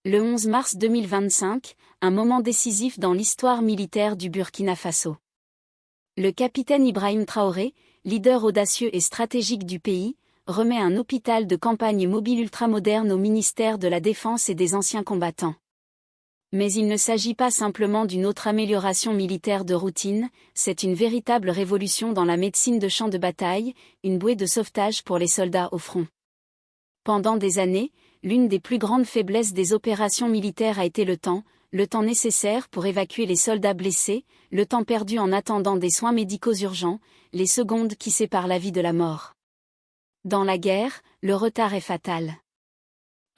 Le 11 mars 2025, un moment décisif dans l'histoire militaire du Burkina Faso. Le capitaine Ibrahim Traoré, leader audacieux et stratégique du pays, remet un hôpital de campagne mobile ultramoderne au ministère de la Défense et des anciens combattants. Mais il ne s'agit pas simplement d'une autre amélioration militaire de routine, c'est une véritable révolution dans la médecine de champ de bataille, une bouée de sauvetage pour les soldats au front. Pendant des années, l'une des plus grandes faiblesses des opérations militaires a été le temps nécessaire pour évacuer les soldats blessés, le temps perdu en attendant des soins médicaux urgents, les secondes qui séparent la vie de la mort. Dans la guerre, le retard est fatal.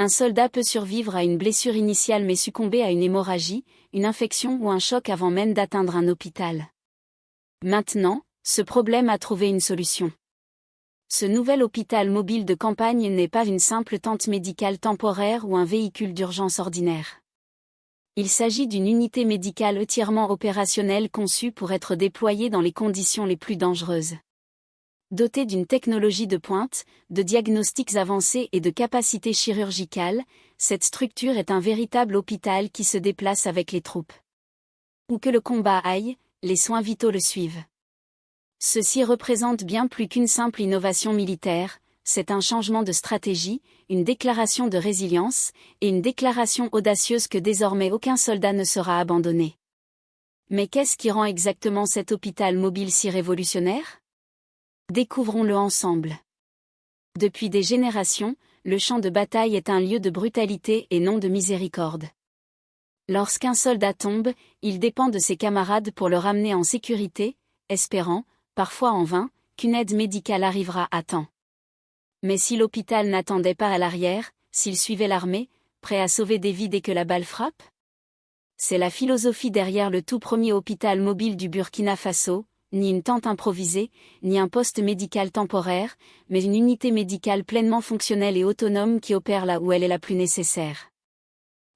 Un soldat peut survivre à une blessure initiale mais succomber à une hémorragie, une infection ou un choc avant même d'atteindre un hôpital. Maintenant, ce problème a trouvé une solution. Ce nouvel hôpital mobile de campagne n'est pas une simple tente médicale temporaire ou un véhicule d'urgence ordinaire. Il s'agit d'une unité médicale entièrement opérationnelle conçue pour être déployée dans les conditions les plus dangereuses. Dotée d'une technologie de pointe, de diagnostics avancés et de capacités chirurgicales, cette structure est un véritable hôpital qui se déplace avec les troupes. Où que le combat aille, les soins vitaux le suivent. Ceci représente bien plus qu'une simple innovation militaire, c'est un changement de stratégie, une déclaration de résilience, et une déclaration audacieuse que désormais aucun soldat ne sera abandonné. Mais qu'est-ce qui rend exactement cet hôpital mobile si révolutionnaire ? Découvrons-le ensemble. Depuis des générations, le champ de bataille est un lieu de brutalité et non de miséricorde. Lorsqu'un soldat tombe, il dépend de ses camarades pour le ramener en sécurité, espérant, parfois en vain, qu'une aide médicale arrivera à temps. Mais si l'hôpital n'attendait pas à l'arrière, s'il suivait l'armée, prêt à sauver des vies dès que la balle frappe ? C'est la philosophie derrière le tout premier hôpital mobile du Burkina Faso, ni une tente improvisée, ni un poste médical temporaire, mais une unité médicale pleinement fonctionnelle et autonome qui opère là où elle est la plus nécessaire.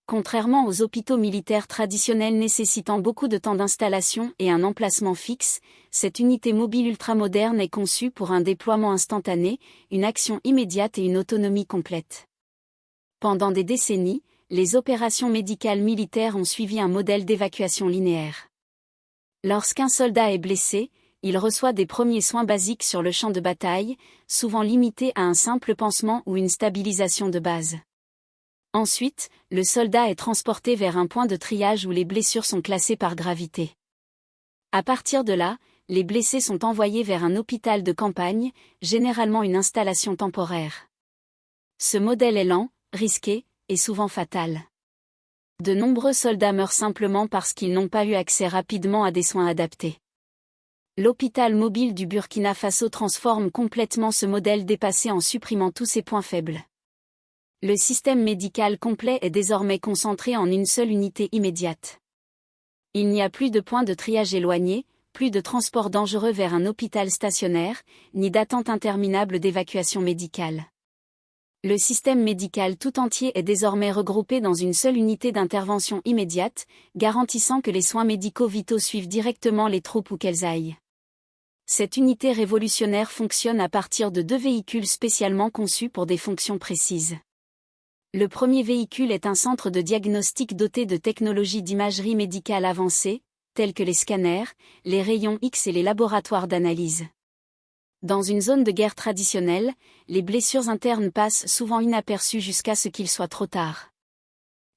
Contrairement aux hôpitaux militaires traditionnels nécessitant beaucoup de temps d'installation et un emplacement fixe, cette unité mobile ultramoderne est conçue pour un déploiement instantané, une action immédiate et une autonomie complète. Pendant des décennies, les opérations médicales militaires ont suivi un modèle d'évacuation linéaire. Lorsqu'un soldat est blessé, il reçoit des premiers soins basiques sur le champ de bataille, souvent limités à un simple pansement ou une stabilisation de base. Ensuite, le soldat est transporté vers un point de triage où les blessures sont classées par gravité. À partir de là, les blessés sont envoyés vers un hôpital de campagne, généralement une installation temporaire. Ce modèle est lent, risqué, et souvent fatal. De nombreux soldats meurent simplement parce qu'ils n'ont pas eu accès rapidement à des soins adaptés. L'hôpital mobile du Burkina Faso transforme complètement ce modèle dépassé en supprimant tous ses points faibles. Le système médical complet est désormais concentré en une seule unité immédiate. Il n'y a plus de points de triage éloignés, plus de transport dangereux vers un hôpital stationnaire, ni d'attente interminable d'évacuation médicale. Le système médical tout entier est désormais regroupé dans une seule unité d'intervention immédiate, garantissant que les soins médicaux vitaux suivent directement les troupes où qu'elles aillent. Cette unité révolutionnaire fonctionne à partir de 2 véhicules spécialement conçus pour des fonctions précises. Le premier véhicule est un centre de diagnostic doté de technologies d'imagerie médicale avancées, telles que les scanners, les rayons X et les laboratoires d'analyse. Dans une zone de guerre traditionnelle, les blessures internes passent souvent inaperçues jusqu'à ce qu'il soit trop tard.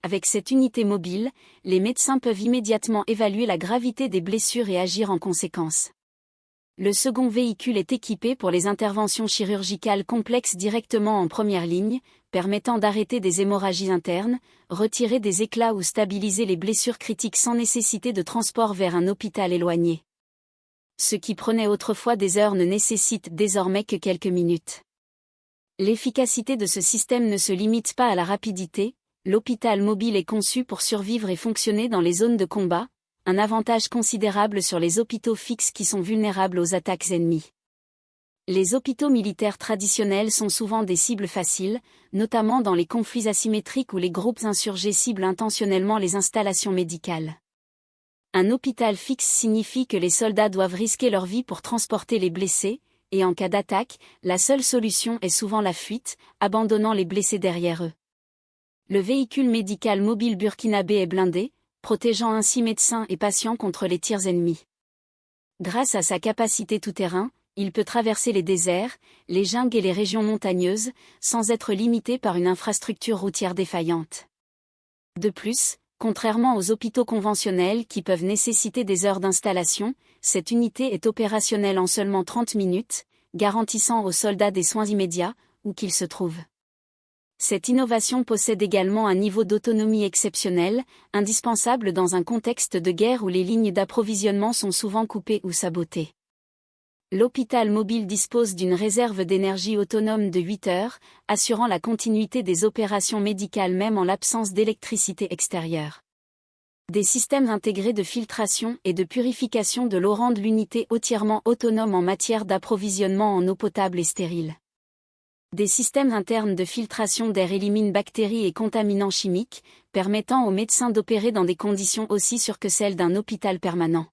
Avec cette unité mobile, les médecins peuvent immédiatement évaluer la gravité des blessures et agir en conséquence. Le second véhicule est équipé pour les interventions chirurgicales complexes directement en première ligne, permettant d'arrêter des hémorragies internes, retirer des éclats ou stabiliser les blessures critiques sans nécessité de transport vers un hôpital éloigné. Ce qui prenait autrefois des heures ne nécessite désormais que quelques minutes. L'efficacité de ce système ne se limite pas à la rapidité, l'hôpital mobile est conçu pour survivre et fonctionner dans les zones de combat, un avantage considérable sur les hôpitaux fixes qui sont vulnérables aux attaques ennemies. Les hôpitaux militaires traditionnels sont souvent des cibles faciles, notamment dans les conflits asymétriques où les groupes insurgés ciblent intentionnellement les installations médicales. Un hôpital fixe signifie que les soldats doivent risquer leur vie pour transporter les blessés, et en cas d'attaque, la seule solution est souvent la fuite, abandonnant les blessés derrière eux. Le véhicule médical mobile burkinabé est blindé, protégeant ainsi médecins et patients contre les tirs ennemis. Grâce à sa capacité tout-terrain, il peut traverser les déserts, les jungles et les régions montagneuses, sans être limité par une infrastructure routière défaillante. De plus, contrairement aux hôpitaux conventionnels qui peuvent nécessiter des heures d'installation, cette unité est opérationnelle en seulement 30 minutes, garantissant aux soldats des soins immédiats, où qu'ils se trouvent. Cette innovation possède également un niveau d'autonomie exceptionnel, indispensable dans un contexte de guerre où les lignes d'approvisionnement sont souvent coupées ou sabotées. L'hôpital mobile dispose d'une réserve d'énergie autonome de 8 heures, assurant la continuité des opérations médicales même en l'absence d'électricité extérieure. Des systèmes intégrés de filtration et de purification de l'eau rendent l'unité entièrement autonome en matière d'approvisionnement en eau potable et stérile. Des systèmes internes de filtration d'air éliminent bactéries et contaminants chimiques, permettant aux médecins d'opérer dans des conditions aussi sûres que celles d'un hôpital permanent.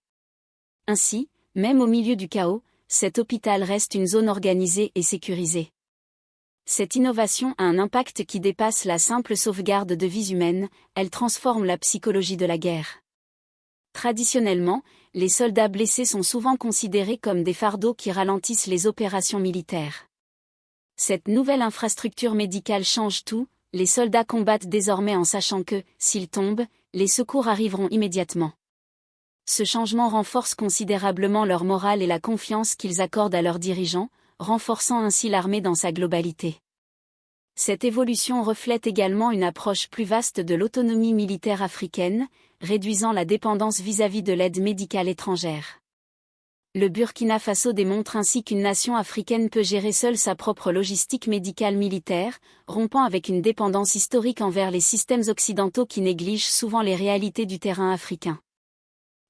Ainsi, même au milieu du chaos, cet hôpital reste une zone organisée et sécurisée. Cette innovation a un impact qui dépasse la simple sauvegarde de vies humaines, elle transforme la psychologie de la guerre. Traditionnellement, les soldats blessés sont souvent considérés comme des fardeaux qui ralentissent les opérations militaires. Cette nouvelle infrastructure médicale change tout, les soldats combattent désormais en sachant que, s'ils tombent, les secours arriveront immédiatement. Ce changement renforce considérablement leur morale et la confiance qu'ils accordent à leurs dirigeants, renforçant ainsi l'armée dans sa globalité. Cette évolution reflète également une approche plus vaste de l'autonomie militaire africaine, réduisant la dépendance vis-à-vis de l'aide médicale étrangère. Le Burkina Faso démontre ainsi qu'une nation africaine peut gérer seule sa propre logistique médicale militaire, rompant avec une dépendance historique envers les systèmes occidentaux qui négligent souvent les réalités du terrain africain.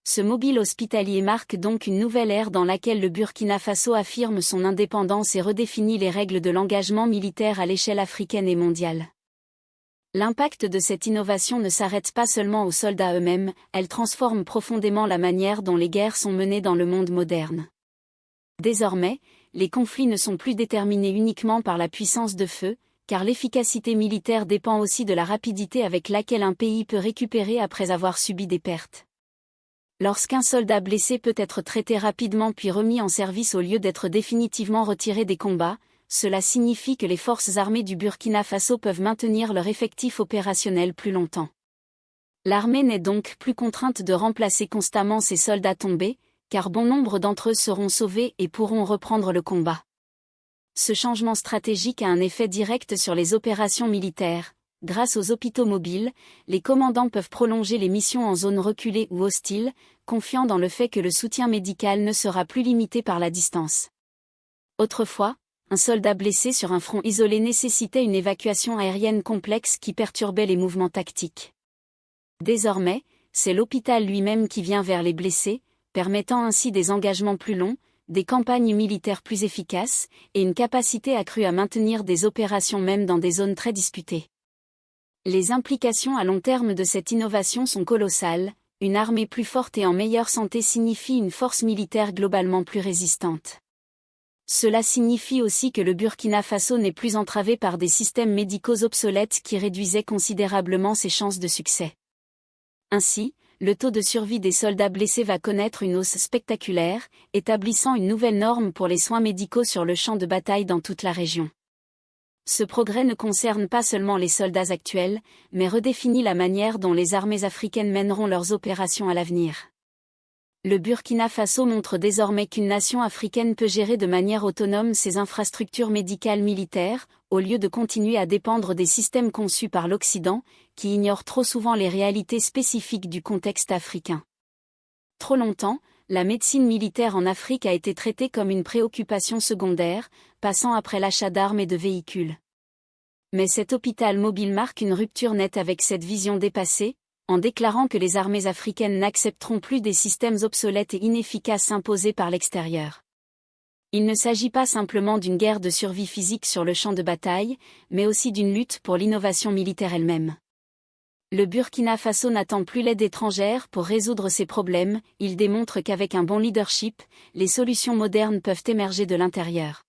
Ce mobile hospitalier marque donc une nouvelle ère dans laquelle le Burkina Faso affirme son indépendance et redéfinit les règles de l'engagement militaire à l'échelle africaine et mondiale. L'impact de cette innovation ne s'arrête pas seulement aux soldats eux-mêmes, elle transforme profondément la manière dont les guerres sont menées dans le monde moderne. Désormais, les conflits ne sont plus déterminés uniquement par la puissance de feu, car l'efficacité militaire dépend aussi de la rapidité avec laquelle un pays peut récupérer après avoir subi des pertes. Lorsqu'un soldat blessé peut être traité rapidement puis remis en service au lieu d'être définitivement retiré des combats, cela signifie que les forces armées du Burkina Faso peuvent maintenir leur effectif opérationnel plus longtemps. L'armée n'est donc plus contrainte de remplacer constamment ses soldats tombés, car bon nombre d'entre eux seront sauvés et pourront reprendre le combat. Ce changement stratégique a un effet direct sur les opérations militaires. Grâce aux hôpitaux mobiles, les commandants peuvent prolonger les missions en zone reculée ou hostile, confiant dans le fait que le soutien médical ne sera plus limité par la distance. Autrefois, un soldat blessé sur un front isolé nécessitait une évacuation aérienne complexe qui perturbait les mouvements tactiques. Désormais, c'est l'hôpital lui-même qui vient vers les blessés, permettant ainsi des engagements plus longs, des campagnes militaires plus efficaces, et une capacité accrue à maintenir des opérations même dans des zones très disputées. Les implications à long terme de cette innovation sont colossales, une armée plus forte et en meilleure santé signifie une force militaire globalement plus résistante. Cela signifie aussi que le Burkina Faso n'est plus entravé par des systèmes médicaux obsolètes qui réduisaient considérablement ses chances de succès. Ainsi, le taux de survie des soldats blessés va connaître une hausse spectaculaire, établissant une nouvelle norme pour les soins médicaux sur le champ de bataille dans toute la région. Ce progrès ne concerne pas seulement les soldats actuels, mais redéfinit la manière dont les armées africaines mèneront leurs opérations à l'avenir. Le Burkina Faso montre désormais qu'une nation africaine peut gérer de manière autonome ses infrastructures médicales militaires, au lieu de continuer à dépendre des systèmes conçus par l'Occident, qui ignorent trop souvent les réalités spécifiques du contexte africain. Trop longtemps, la médecine militaire en Afrique a été traitée comme une préoccupation secondaire, passant après l'achat d'armes et de véhicules. Mais cet hôpital mobile marque une rupture nette avec cette vision dépassée, en déclarant que les armées africaines n'accepteront plus des systèmes obsolètes et inefficaces imposés par l'extérieur. Il ne s'agit pas simplement d'une guerre de survie physique sur le champ de bataille, mais aussi d'une lutte pour l'innovation militaire elle-même. Le Burkina Faso n'attend plus l'aide étrangère pour résoudre ses problèmes, il démontre qu'avec un bon leadership, les solutions modernes peuvent émerger de l'intérieur.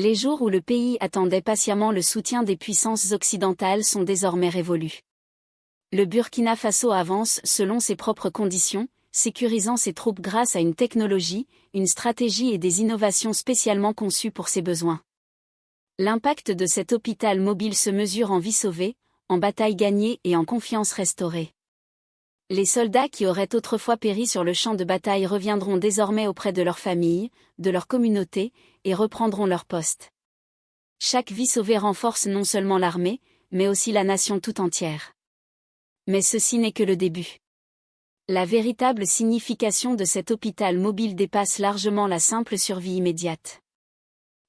Les jours où le pays attendait patiemment le soutien des puissances occidentales sont désormais révolus. Le Burkina Faso avance selon ses propres conditions, sécurisant ses troupes grâce à une technologie, une stratégie et des innovations spécialement conçues pour ses besoins. L'impact de cet hôpital mobile se mesure en vies sauvées, en batailles gagnées et en confiance restaurée. Les soldats qui auraient autrefois péri sur le champ de bataille reviendront désormais auprès de leurs familles, de leur communauté, et reprendront leur poste. Chaque vie sauvée renforce non seulement l'armée, mais aussi la nation tout entière. Mais ceci n'est que le début. La véritable signification de cet hôpital mobile dépasse largement la simple survie immédiate.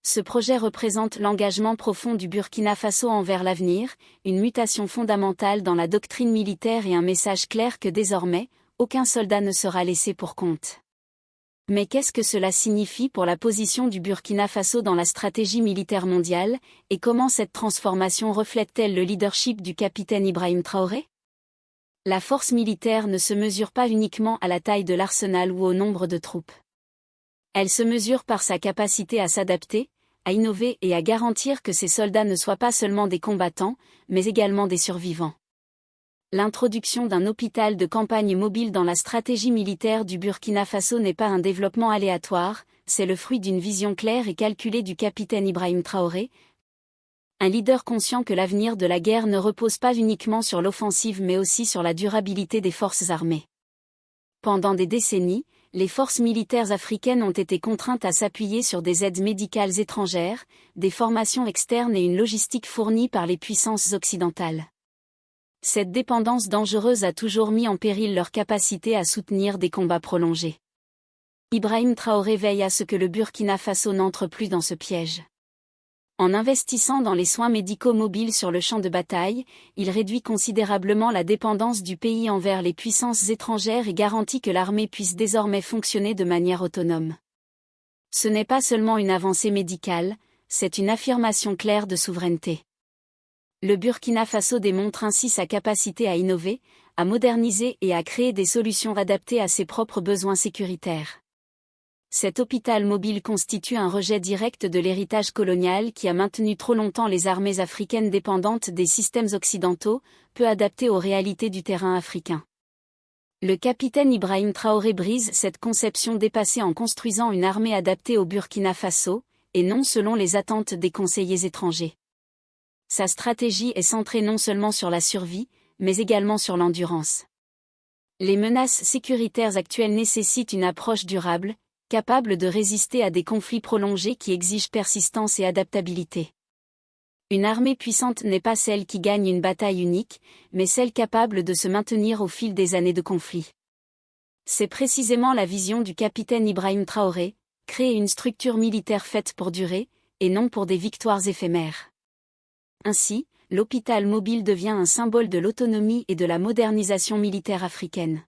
Ce projet représente l'engagement profond du Burkina Faso envers l'avenir, une mutation fondamentale dans la doctrine militaire et un message clair que désormais, aucun soldat ne sera laissé pour compte. Mais qu'est-ce que cela signifie pour la position du Burkina Faso dans la stratégie militaire mondiale, et comment cette transformation reflète-t-elle le leadership du capitaine Ibrahim Traoré ? La force militaire ne se mesure pas uniquement à la taille de l'arsenal ou au nombre de troupes. Elle se mesure par sa capacité à s'adapter, à innover et à garantir que ses soldats ne soient pas seulement des combattants, mais également des survivants. L'introduction d'un hôpital de campagne mobile dans la stratégie militaire du Burkina Faso n'est pas un développement aléatoire, c'est le fruit d'une vision claire et calculée du capitaine Ibrahim Traoré, un leader conscient que l'avenir de la guerre ne repose pas uniquement sur l'offensive mais aussi sur la durabilité des forces armées. Pendant des décennies, les forces militaires africaines ont été contraintes à s'appuyer sur des aides médicales étrangères, des formations externes et une logistique fournie par les puissances occidentales. Cette dépendance dangereuse a toujours mis en péril leur capacité à soutenir des combats prolongés. Ibrahim Traoré veille à ce que le Burkina Faso n'entre plus dans ce piège. En investissant dans les soins médicaux mobiles sur le champ de bataille, il réduit considérablement la dépendance du pays envers les puissances étrangères et garantit que l'armée puisse désormais fonctionner de manière autonome. Ce n'est pas seulement une avancée médicale, c'est une affirmation claire de souveraineté. Le Burkina Faso démontre ainsi sa capacité à innover, à moderniser et à créer des solutions adaptées à ses propres besoins sécuritaires. Cet hôpital mobile constitue un rejet direct de l'héritage colonial qui a maintenu trop longtemps les armées africaines dépendantes des systèmes occidentaux, peu adaptés aux réalités du terrain africain. Le capitaine Ibrahim Traoré brise cette conception dépassée en construisant une armée adaptée au Burkina Faso, et non selon les attentes des conseillers étrangers. Sa stratégie est centrée non seulement sur la survie, mais également sur l'endurance. Les menaces sécuritaires actuelles nécessitent une approche durable, capable de résister à des conflits prolongés qui exigent persistance et adaptabilité. Une armée puissante n'est pas celle qui gagne une bataille unique, mais celle capable de se maintenir au fil des années de conflit. C'est précisément la vision du capitaine Ibrahim Traoré, créer une structure militaire faite pour durer, et non pour des victoires éphémères. Ainsi, l'hôpital mobile devient un symbole de l'autonomie et de la modernisation militaire africaine.